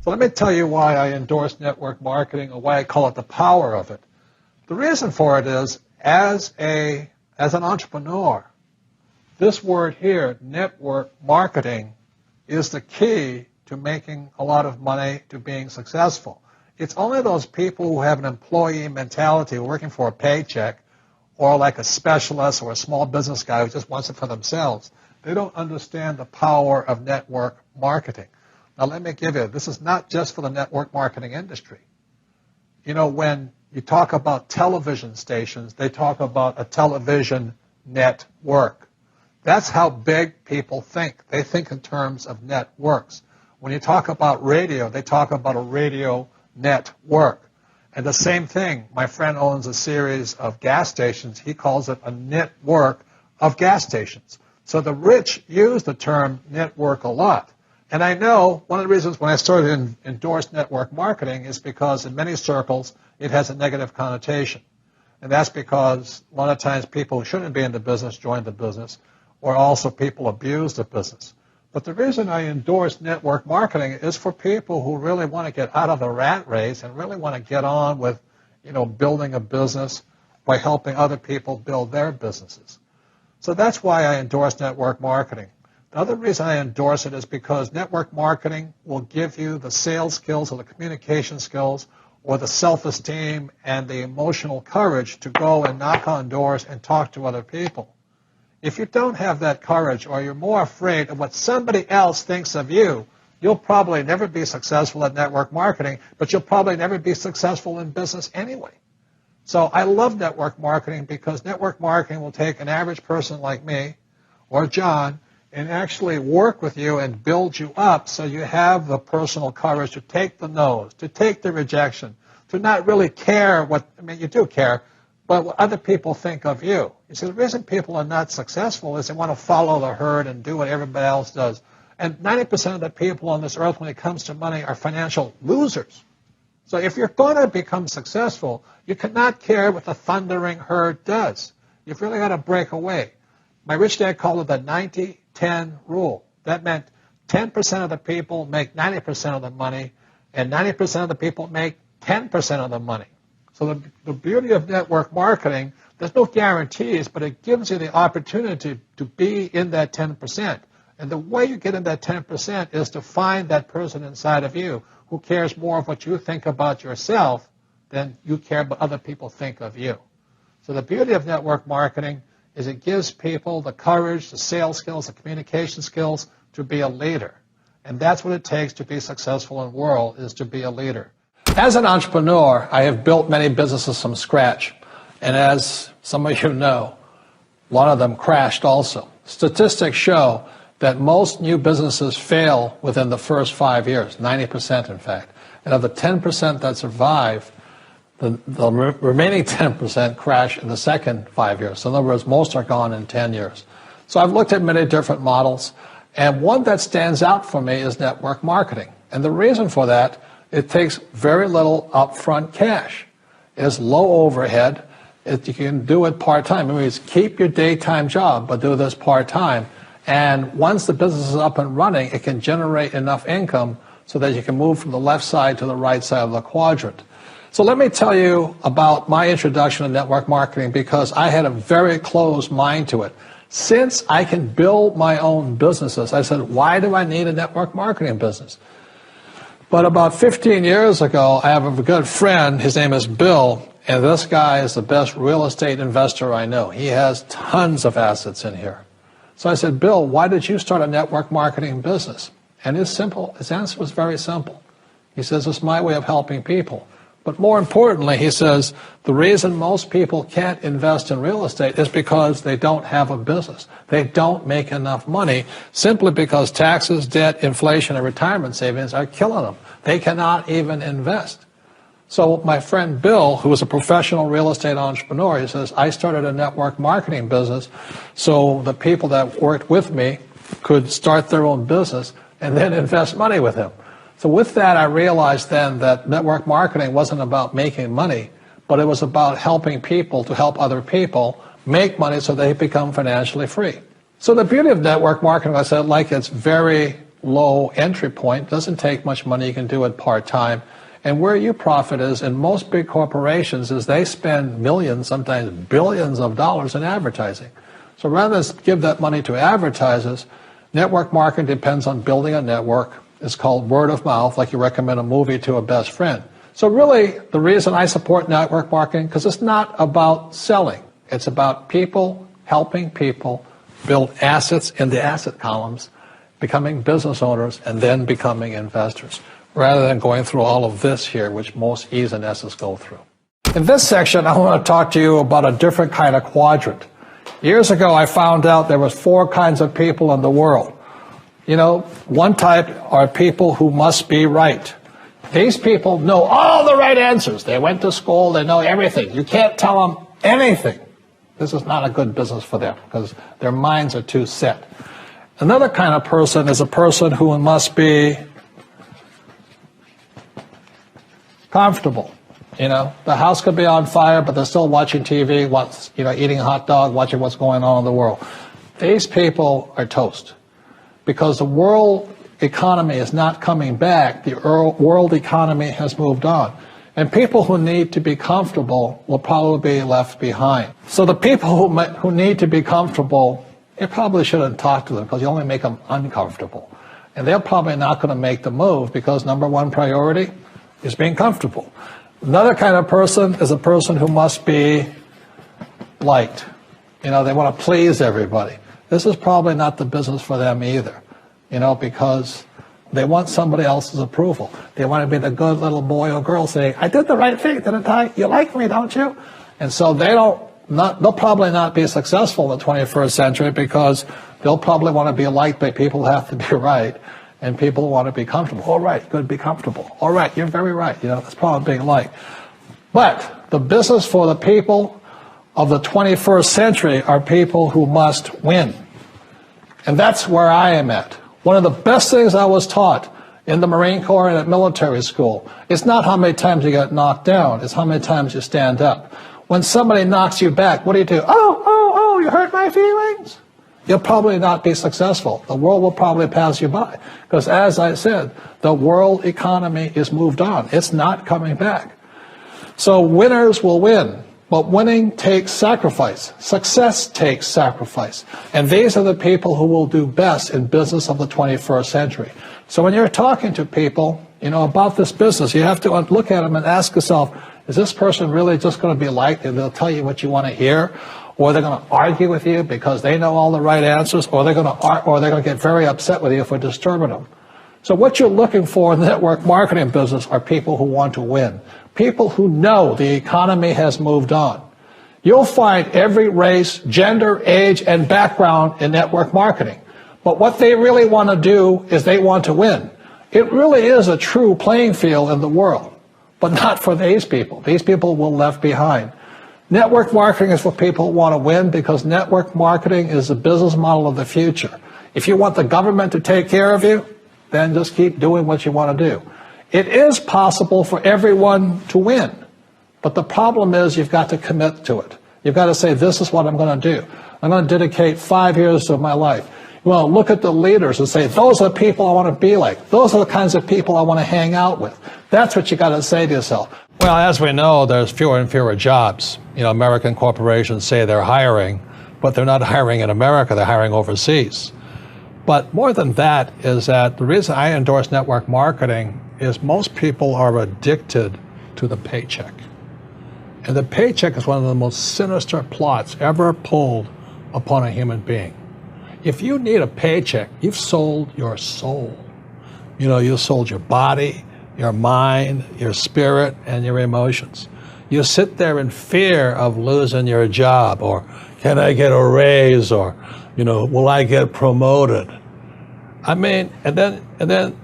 So let me tell you why I endorse network marketing, or why I call it the power of it. The reason for it is, as an entrepreneur, this word here, network marketing, is the key to making a lot of money, to being successful. It's only those people who have an employee mentality, working for a paycheck, or like a specialist or a small business guy who just wants it for themselves. They don't understand the power of network marketing. Now let me give you, this is not just for the network marketing industry. You know, when you talk about television stations, they talk about a television network. That's how big people think. They think in terms of networks. When you talk about radio, they talk about a radio network. And the same thing, my friend owns a series of gas stations. He calls it a network of gas stations. So the rich use the term network a lot. And I know one of the reasons when I started to endorse network marketing is because in many circles it has a negative connotation. And that's because a lot of times people who shouldn't be in the business join the business, or also people abuse the business. But the reason I endorse network marketing is for people who really want to get out of the rat race and really want to get on with, building a business by helping other people build their businesses. So that's why I endorse network marketing. The other reason I endorse it is because network marketing will give you the sales skills or the communication skills or the self-esteem and the emotional courage to go and knock on doors and talk to other people. If you don't have that courage, or you're more afraid of what somebody else thinks of you, you'll probably never be successful at network marketing, but you'll probably never be successful in business anyway. So I love network marketing because network marketing will take an average person like me or John and actually work with you and build you up so you have the personal courage to take the no's, to take the rejection, to not really care you do care, but what other people think of you. You see, the reason people are not successful is they want to follow the herd and do what everybody else does. And 90% of the people on this earth when it comes to money are financial losers. So if you're going to become successful, you cannot care what the thundering herd does. You've really got to break away. My rich dad called it the 90-10 rule. That meant 10% of the people make 90% of the money, and 90% of the people make 10% of the money. So the beauty of network marketing, there's no guarantees, but it gives you the opportunity to be in that 10%. And the way you get in that 10% is to find that person inside of you who cares more of what you think about yourself than you care what other people think of you. So the beauty of network marketing is it gives people the courage, the sales skills, the communication skills to be a leader. And that's what it takes to be successful in the world, is to be a leader. As an entrepreneur, I have built many businesses from scratch. And as some of you know, a lot of them crashed also. Statistics show that most new businesses fail within the first 5 years, 90% in fact. And of the 10% that survive, the remaining 10% crash in the second 5 years. So in other words, most are gone in 10 years. So I've looked at many different models, and one that stands out for me is network marketing. And the reason for that, it takes very little upfront cash. It's low overhead. You can do it part-time. It means keep your daytime job, but do this part-time. And once the business is up and running, it can generate enough income so that you can move from the left side to the right side of the quadrant. So let me tell you about my introduction to network marketing, because I had a very closed mind to it. Since I can build my own businesses, I said, why do I need a network marketing business? But about 15 years ago, I have a good friend, his name is Bill, and this guy is the best real estate investor I know. He has tons of assets in here. So I said, Bill, why did you start a network marketing business? And his answer was very simple. He says, it's my way of helping people. But more importantly, he says, the reason most people can't invest in real estate is because they don't have a business. They don't make enough money simply because taxes, debt, inflation, and retirement savings are killing them. They cannot even invest. So my friend Bill, who is a professional real estate entrepreneur, he says, I started a network marketing business so the people that worked with me could start their own business and then invest money with him. So with that, I realized then that network marketing wasn't about making money, but it was about helping people to help other people make money so they become financially free. So the beauty of network marketing, I said, it's very low entry point. It doesn't take much money. You can do it part-time. And where you profit is in most big corporations is they spend millions, sometimes billions of dollars in advertising. So rather than give that money to advertisers, network marketing depends on building a network. It's called word of mouth, like you recommend a movie to a best friend. So really, the reason I support network marketing, because it's not about selling. It's about people helping people build assets in the asset columns, becoming business owners, and then becoming investors, rather than going through all of this here, which most E's and S's go through. In this section, I want to talk to you about a different kind of quadrant. Years ago, I found out there was 4 kinds of people in the world. You know, one type are people who must be right. These people know all the right answers. They went to school, they know everything. You can't tell them anything. This is not a good business for them because their minds are too set. Another kind of person is a person who must be comfortable. You know, the house could be on fire, but they're still watching TV, eating a hot dog, watching what's going on in the world. These people are toast because the world economy is not coming back. The world economy has moved on. And people who need to be comfortable will probably be left behind. So the people who need to be comfortable, you probably shouldn't talk to them because you only make them uncomfortable. And they're probably not going to make the move because number one priority is being comfortable. Another kind of person is a person who must be liked. You know, they want to please everybody. This is probably not the business for them either, you know, because they want somebody else's approval. They want to be the good little boy or girl saying, I did the right thing, didn't I? You like me, don't you? And so they'll probably not be successful in the 21st century because they'll probably want to be liked by people who have to be right. And people want to be comfortable. All right, good, be comfortable. All right, you're very right. You know, that's probably being liked. But the business for the people of the 21st century are people who must win. And that's where I am at. One of the best things I was taught in the Marine Corps and at military school is not how many times you get knocked down, it's how many times you stand up. When somebody knocks you back, what do? Oh, you hurt my feelings. You'll probably not be successful. The world will probably pass you by. Because as I said, the world economy is moved on. It's not coming back. So winners will win. But winning takes sacrifice. Success takes sacrifice. And these are the people who will do best in business of the 21st century. So when you're talking to people, you know, about this business, you have to look at them and ask yourself, is this person really just going to be liked and they'll tell you what you want to hear? Or they're going to argue with you because they know all the right answers, or they're going to get very upset with you for disturbing them. So what you're looking for in the network marketing business are people who want to win, people who know the economy has moved on. You'll find every race, gender, age, and background in network marketing. But what they really want to do is they want to win. It really is a true playing field in the world, but not for these people. These people will be left behind. Network marketing is for people who want to win because network marketing is the business model of the future. If you want the government to take care of you, then just keep doing what you want to do. It is possible for everyone to win, but the problem is you've got to commit to it. You've got to say, this is what I'm going to do. I'm going to dedicate 5 years of my life. You want to look at the leaders and say, those are the people I want to be like. Those are the kinds of people I want to hang out with. That's what you got to say to yourself. Well, as we know, there's fewer and fewer jobs. You know, American corporations say they're hiring, but they're not hiring in America, they're hiring overseas. But more than that is that the reason I endorse network marketing is most people are addicted to the paycheck. And the paycheck is one of the most sinister plots ever pulled upon a human being. If you need a paycheck, you've sold your soul. You know, you sold your body, your mind, your spirit, and your emotions. You sit there in fear of losing your job, or can I get a raise, or, you know, will I get promoted? I mean, and then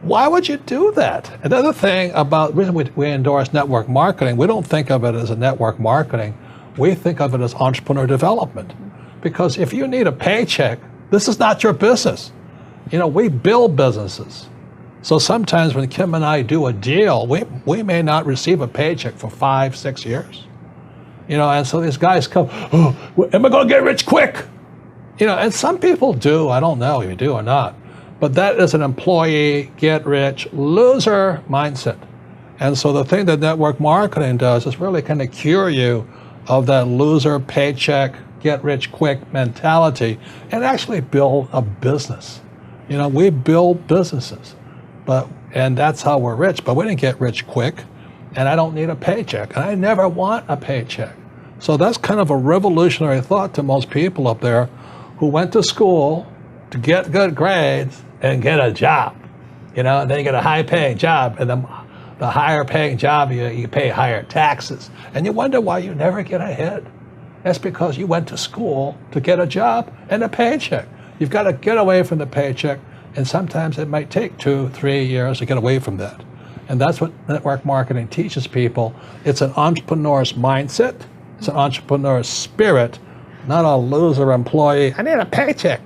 why would you do that? Another thing about the reason we endorse network marketing, we don't think of it as a network marketing, we think of it as entrepreneur development. Because if you need a paycheck, this is not your business. You know, we build businesses. So sometimes when Kim and I do a deal, we may not receive a paycheck for 5-6 years. You know, and so these guys come, oh, am I going to get rich quick? You know, and some people do. I don't know if you do or not. But that is an employee, get-rich, loser mindset. And so the thing that network marketing does is really kind of cure you of that loser paycheck, get-rich-quick mentality and actually build a business. You know, we build businesses, and that's how we're rich, but we didn't get rich quick, and I don't need a paycheck, and I never want a paycheck. So that's kind of a revolutionary thought to most people up there who went to school to get good grades and get a job, you know, and then you get a high-paying job, and the higher-paying job, you pay higher taxes, and you wonder why you never get ahead. That's because you went to school to get a job and a paycheck. You've got to get away from the paycheck, and sometimes it might take 2-3 years to get away from that. And that's what network marketing teaches people. It's an entrepreneur's mindset. It's an entrepreneur's spirit, not a loser employee. I need a paycheck.